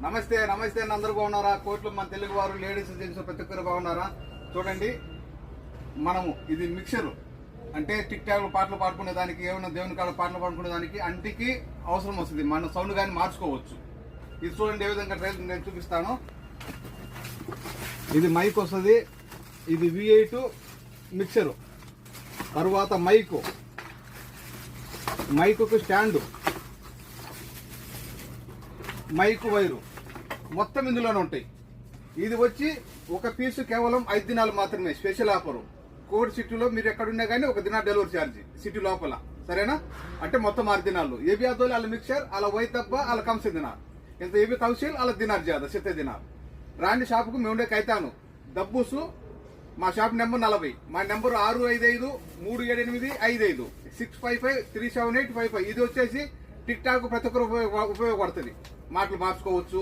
నమస్తే నమస్తే అని అందరూ బాగున్నారా? కోట్లు మన తెలుగు వారు లేడీస్ జెంట్స్ ప్రతి ఒక్కరు బాగున్నారా? చూడండి, మనము ఇది మిక్సర్ అంటే టిక్ టాక్ పాటలు పాడుకునే దానికి, ఏమైనా దేవుని కాడ పాటలు పాడుకునే దానికి అంటికి అవసరం వస్తుంది. మన సౌండ్ కానీ మార్చుకోవచ్చు. ఇది చూడండి ఏ విధంగా ట్రైల్ నేను చూపిస్తాను. ఇది మైక్ వస్తుంది, ఇది V8 మిక్సరు, తరువాత మైకు స్టాండు, మైకు వైరు మొత్తం ఇందులోనే ఉంటాయి. ఇది వచ్చి ఒక పీసు కేవలం 5 దినాలు మాత్రమే. స్పెషల్ ఆఫర్ కోడ్ సిటీలో మీరు ఎక్కడున్నా కానీ 1 దిన డెలివరీ ఛార్జ్ సిటీ లోపల, సరేనా? అంటే మొత్తం 6 దినాలు. ఏబి ఆదోలి వాళ్ళ మిక్సర్ అలా వై తప్ప వాళ్ళ కంసే దినారు, ఇంత ఏబి కౌశల్ వాళ్ళ దినారు జాదా సితే దినారు. రాండి షాపుకు, మేము ఉండే కైతాను డబ్బుసు. మా షాప్ నెంబర్ 40, మా నెంబర్ 6553785 6553785. ఇది వచ్చేసి టిక్ టాక్ ప్రతి ఒక్కరు ఉపయోగపడుతుంది. మాటలు మార్చుకోవచ్చు.